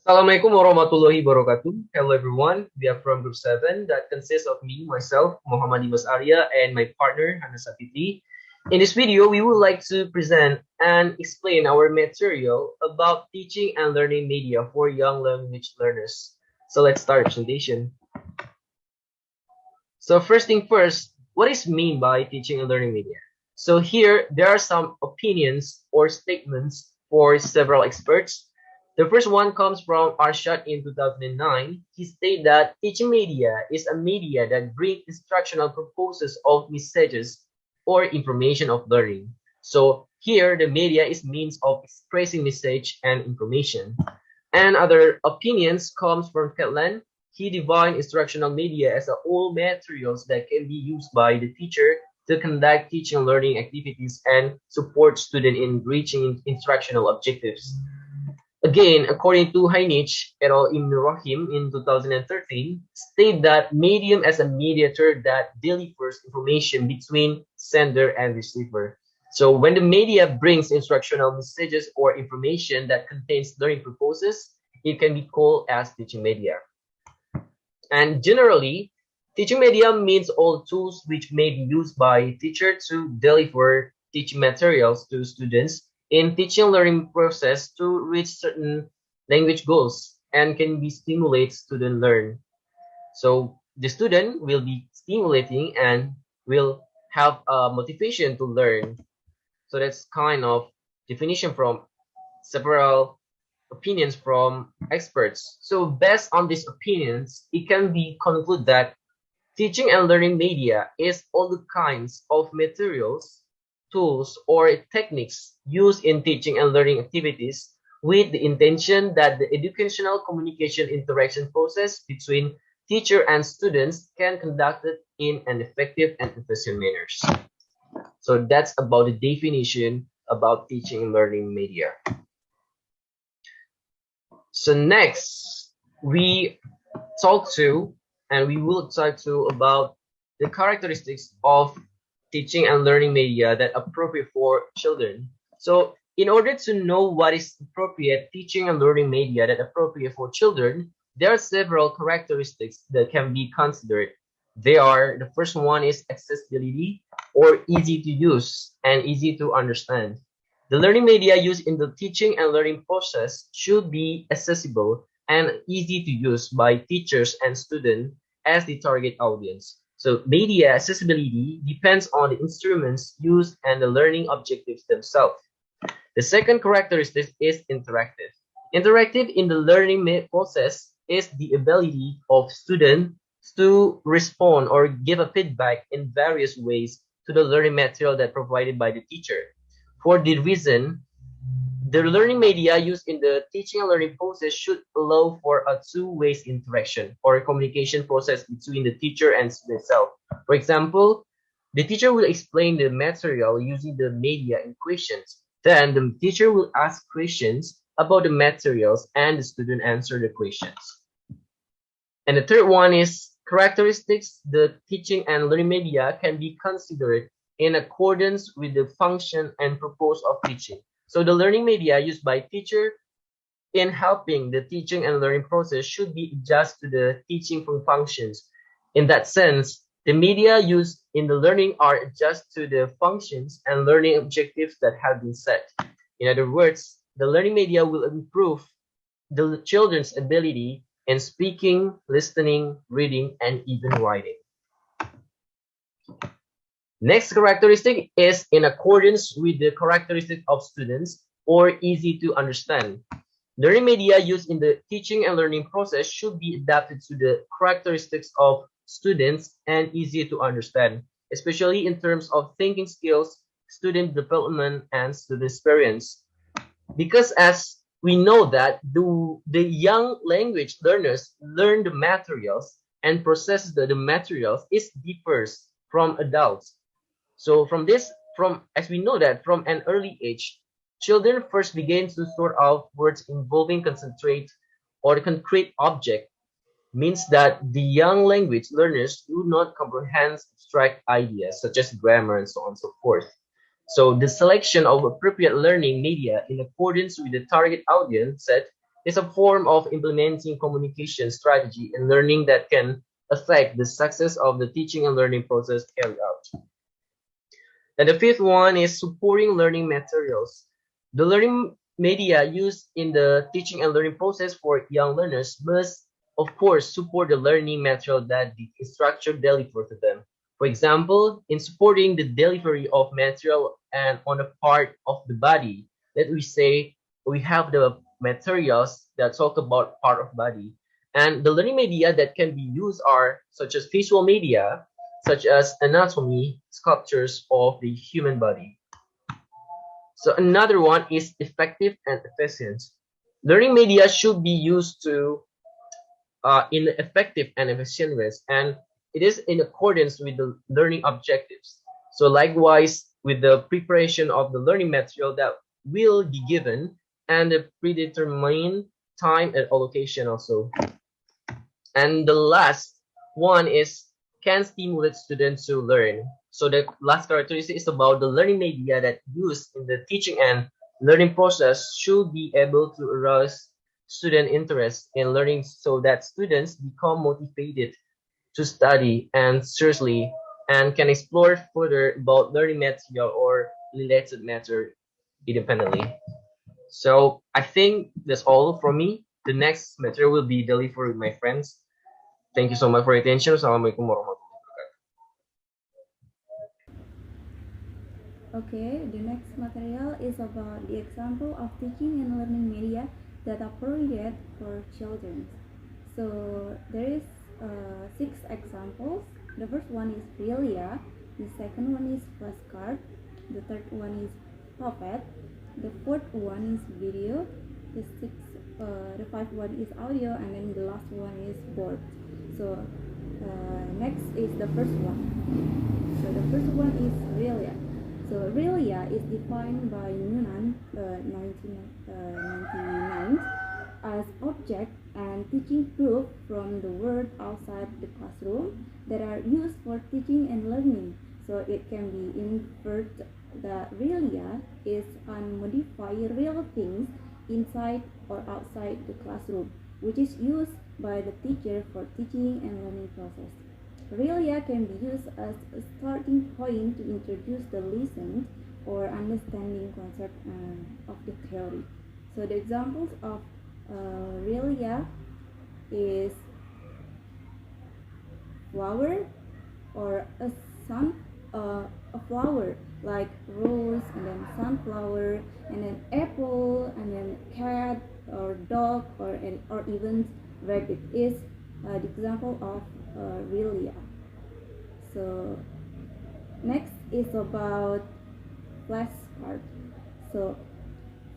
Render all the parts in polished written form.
Assalamualaikum warahmatullahi wabarakatuh. Hello everyone. We are from Group 7 that consists of me, myself, Muhammad Dimas Arya, and my partner, Hana Sapiti. In this video, we would like to present and explain our material about teaching and learning media for young language learners. So let's start presentation. So first thing first, what is mean by teaching and learning media? So here, there are some opinions or statements for several experts. The first one comes from Arshad in 2009. He stated that teaching media is a media that brings instructional purposes of messages or information of learning. So here, the media is means of expressing message and information. And other opinions comes from Ketland. He defined instructional media as all materials that can be used by the teacher to conduct teaching and learning activities and support students in reaching instructional objectives. Again, according to Heinrich et al. Ibn Rahim in 2013, state that medium as a mediator that delivers information between sender and receiver. So when the media brings instructional messages or information that contains learning purposes, it can be called as teaching media. And generally, teaching media means all tools which may be used by teacher to deliver teaching materials to students in teaching learning process to reach certain language goals and can be stimulate student learn. So the student will be stimulating and will have a motivation to learn. So that's kind of definition from several opinions from experts. So based on these opinions, it can be concluded that teaching and learning media is all the kinds of materials, tools, or techniques used in teaching and learning activities with the intention that the educational communication interaction process between teacher and students can conduct it in an effective and efficient manner. So that's about the definition about teaching and learning media. So next, we will talk to about the characteristics of teaching and learning media that appropriate for children. So in order to know what is appropriate teaching and learning media that appropriate for children, there are several characteristics that can be considered. The first one is accessibility or easy to use and easy to understand. The learning media used in the teaching and learning process should be accessible and easy to use by teachers and students as the target audience. So media accessibility depends on the instruments used and the learning objectives themselves. The second characteristic is interactive. Interactive in the learning process is the ability of students to respond or give a feedback in various ways to the learning material that provided by the teacher. For the reason, the learning media used in the teaching and learning process should allow for a two-way interaction or a communication process between the teacher and student itself. For example, the teacher will explain the material using the media in questions. Then the teacher will ask questions about the materials and the student answer the questions. And the third one is characteristics. The teaching and learning media can be considered in accordance with the function and purpose of teaching. So the learning media used by teacher in helping the teaching and learning process should be adjusted to the teaching functions. In that sense, the media used in the learning are adjusted to the functions and learning objectives that have been set. In other words, the learning media will improve the children's ability in speaking, listening, reading, and even writing. Next characteristic is in accordance with the characteristic of students or easy to understand. Learning media used in the teaching and learning process should be adapted to the characteristics of students and easy to understand, especially in terms of thinking skills, student development, and student experience. Because as we know that the young language learners learn the materials and process the materials is differs from adults. So as we know that from an early age, children first begin to sort out words involving concentrate or concrete object, means that the young language learners do not comprehend abstract ideas such as grammar and so on and so forth. So the selection of appropriate learning media in accordance with the target audience set is a form of implementing communication strategy and learning that can affect the success of the teaching and learning process carried out. And the fifth one is supporting learning materials. The learning media used in the teaching and learning process for young learners must, of course, support the learning material that the instructor delivers to them. For example, in supporting the delivery of material and on the part of the body, let we say we have the materials that talk about part of body. And the learning media that can be used are such as visual media, such as anatomy, sculptures of the human body. So another one is effective and efficient. Learning media should be used to in effective and efficient ways, and it is in accordance with the learning objectives. So likewise, with the preparation of the learning material that will be given and the predetermined time and allocation also. And the last one is can stimulate students to learn. So the last characteristic is about the learning media that used in the teaching and learning process should be able to arouse student interest in learning so that students become motivated to study and seriously and can explore further about learning material or related matter independently. So I think that's all from me. The next material will be delivered with my friends. Thank you so much for your attention. Assalamualaikum warahmatullahi wabarakatuh. Okay, the next material is about the example of teaching and learning media that are appropriate for children. So there is 6 examples. The first one is Realia, the second one is flashcard, the third one is puppet, the fourth one is video, the fifth one is audio, and then the last one is board. So next is the first one. So the first one is Realia. So Realia is defined by Noonan 1999 as object and teaching proof from the world outside the classroom that are used for teaching and learning. So it can be inferred that Realia is unmodified real things inside or outside the classroom, which is used by the teacher for teaching and learning process. Realia can be used as a starting point to introduce the lesson or understanding concept of the theory. So the examples of Realia is flower or a flower like rose and then sunflower and then apple and then cat or dog or even rabbit is the example of Realia. So next is about flashcard. So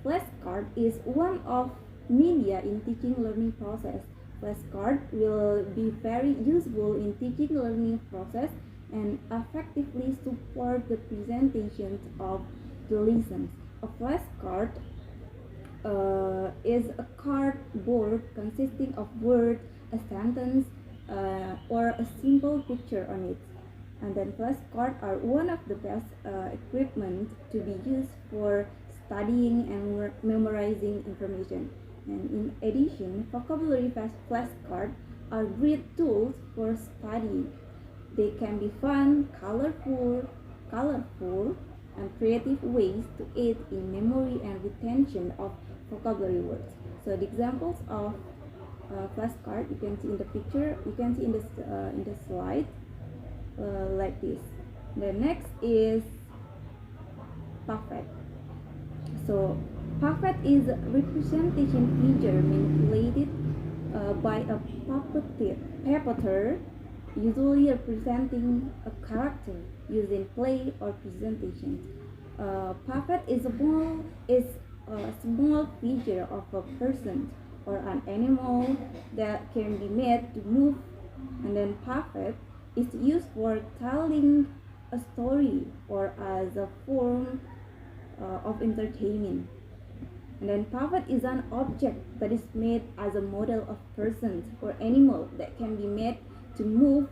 flashcard is one of media in teaching learning process. Flashcard will be very useful in teaching learning process and effectively support the presentations of the lessons. A flashcard is a cardboard consisting of words, a sentence, or a simple picture on it. And then flashcards are one of the best equipment to be used for studying and memorizing information. And in addition, vocabulary flashcards are great tools for studying. They can be fun, colorful, and creative ways to aid in memory and retention of vocabulary words. So the examples of flashcard you can see in the picture, you can see in the slide like this. The next is puppet. So puppet is a representation figure manipulated by a puppeteer, usually representing a character used in play or presentation. Puppet is a small figure of a person or an animal that can be made to move, and then puppet is used for telling a story or as a form of entertainment. And then puppet is an object that is made as a model of persons or animal that can be made to move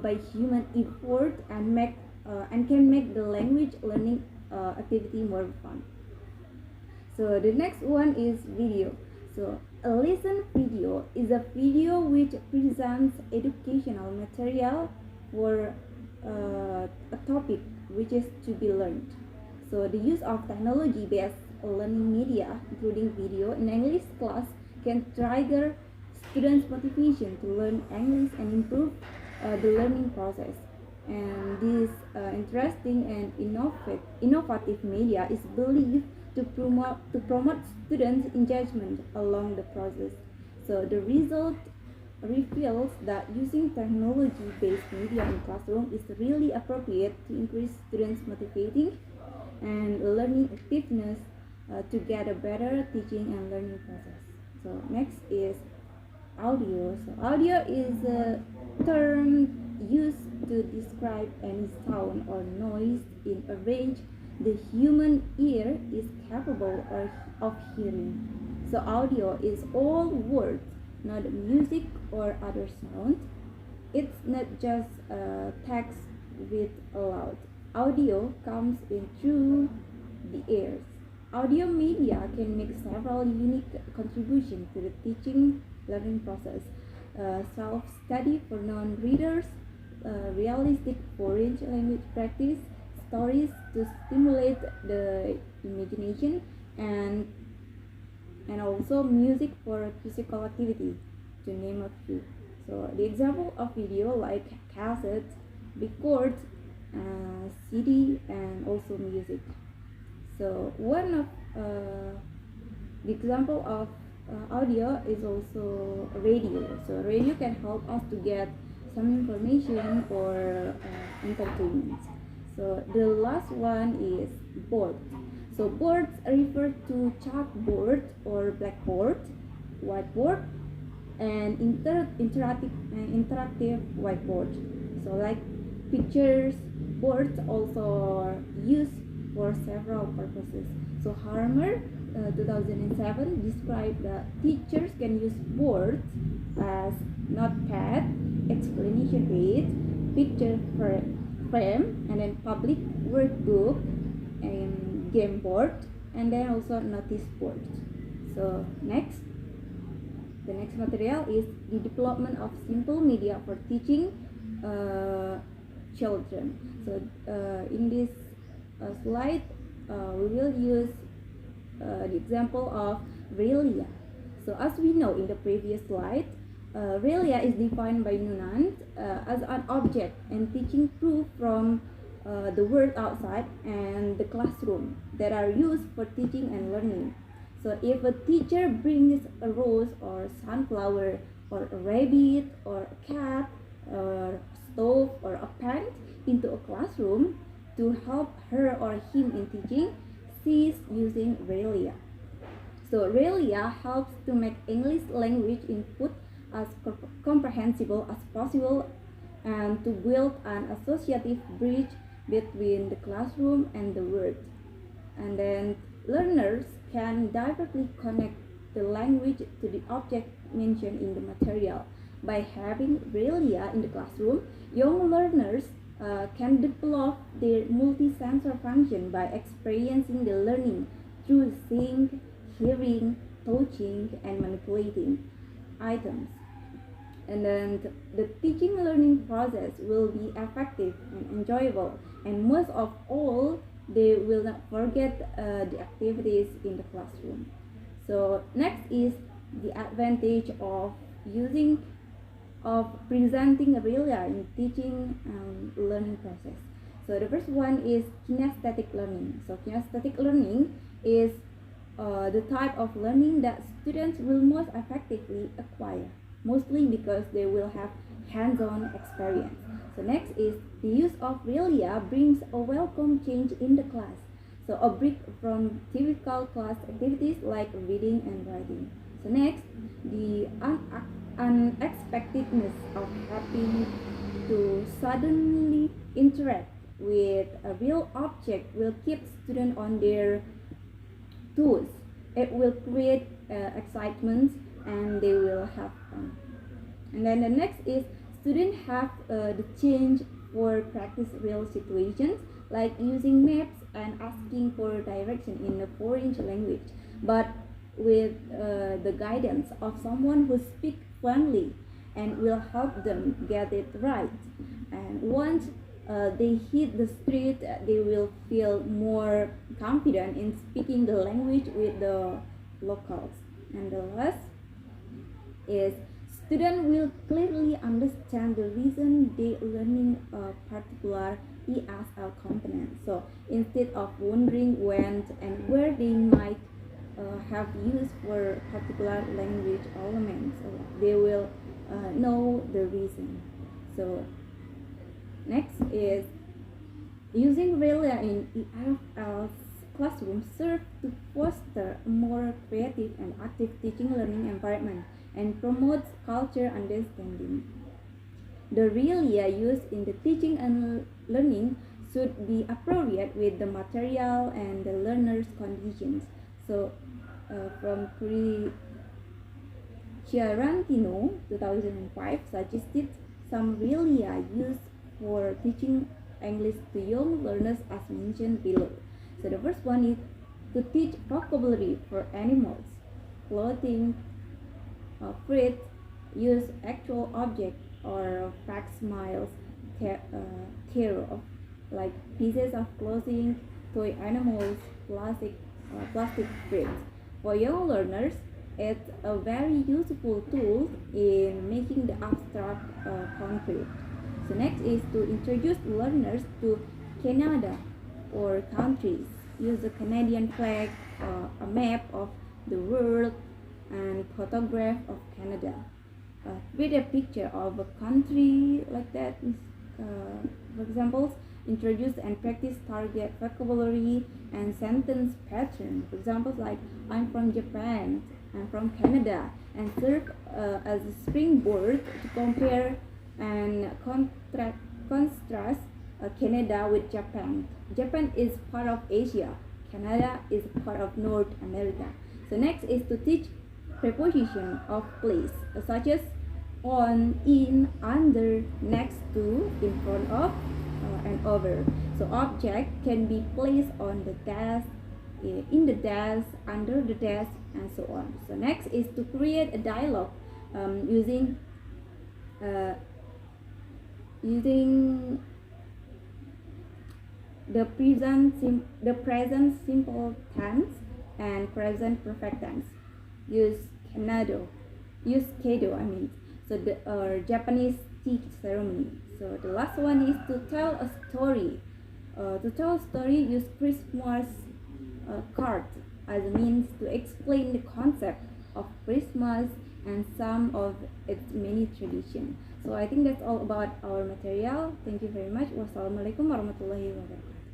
by human effort and can make the language learning activity more fun. So the next one is video. So a lesson video is a video which presents educational material for a topic which is to be learned. So the use of technology-based learning media, including video in English class, can trigger students' motivation to learn English and improve the learning process. And this interesting and innovative media is believed to promote students' engagement along the process. So the result reveals that using technology-based media in classroom is really appropriate to increase students' motivating and learning activeness to get a better teaching and learning process. So next is audio. So audio is a term used to describe any sound or noise in a range the human ear is capable of hearing. So audio is all words, not music or other sound. It's not just text with a loud. Audio comes in through the ears. Audio media can make several unique contributions to the teaching learning process. Self-study for non-readers, realistic foreign language practice, stories to stimulate the imagination, and also music for physical activity, to name a few. So the example of video like cassette, record, CD, and also music. So one of the example of audio is also radio. So radio can help us to get some information or entertainment. So the last one is board. So boards refer to chalkboard or blackboard, whiteboard, and interactive whiteboard. So like pictures, boards also are used for several purposes. So Harmer 2007 described that teachers can use boards as notepad, explanation aid, picture frame, and then public workbook, and game board, and then also notice board. So the next material is the development of simple media for teaching children. So in this slide, we will use the example of Relia. So as we know in the previous slide, Relia is defined by Nunant as an object and teaching proof from the world outside and the classroom that are used for teaching and learning. So if a teacher brings a rose or sunflower or a rabbit or a cat or a stove or a pen into a classroom to help her or him in teaching, she is using Relia. So Relia helps to make English language input as comprehensible as possible and to build an associative bridge between the classroom and the world. And then learners can directly connect the language to the object mentioned in the material. By having Relia in the classroom, young learners can develop their multi-sensor function by experiencing the learning through seeing, hearing, touching, and manipulating items. And then the teaching learning process will be effective and enjoyable, and most of all, they will not forget the activities in the classroom. So next is the advantage of presenting Relia in teaching and learning process. So the first one is kinesthetic learning. So kinesthetic learning is the type of learning that students will most effectively acquire, mostly because they will have hands-on experience. So next is the use of Relia brings a welcome change in the class. So a break from typical class activities like reading and writing. So next, the unexpectedness of having to suddenly interact with a real object will keep students on their toes. It will create excitement and they will have fun. And then the next is students have the change for practice real situations like using maps and asking for direction in a foreign language. But with the guidance of someone who speaks fluently and will help them get it right. And once they hit the street, they will feel more confident in speaking the language with the locals. And the last is student will clearly understand the reason they learning a particular ESL component. So instead of wondering when and where they might have used for particular language elements, they will know the reason. So next is using Velia in EFL's classroom serve to foster a more creative and active teaching learning environment and promotes culture understanding. The realia used in the teaching and learning should be appropriate with the material and the learner's conditions. So, from Chiarantino 2005 suggested some realia used for teaching English to young learners as mentioned below. So the first one is to teach vocabulary for animals, clothing, fruit, use actual object or facsimiles thereof, like pieces of clothing, toy animals, plastic fruits. For young learners, it's a very useful tool in making the abstract concrete. So next is to introduce learners to Canada or countries. Use the Canadian flag, a map of the world, and photograph of Canada. With a picture of a country like that. For example, introduce and practice target vocabulary and sentence pattern. For example, like I'm from Japan, I'm from Canada, and serve as a springboard to compare and contrast Canada with Japan. Japan is part of Asia. Canada is part of North America. So next is to teach preposition of place, such as on, in, under, next to, in front of, and over. So object can be placed on the desk, in the desk, under the desk, and so on. So next is to create a dialogue using the present simple tense and present perfect tense. Use kado, I mean. So the Japanese tea ceremony. So the last one is to tell a story. To tell a story, use Christmas card as a means to explain the concept of Christmas and some of its many traditions. So I think that's all about our material. Thank you very much. Wassalamualaikum warahmatullahi wabarakatuh.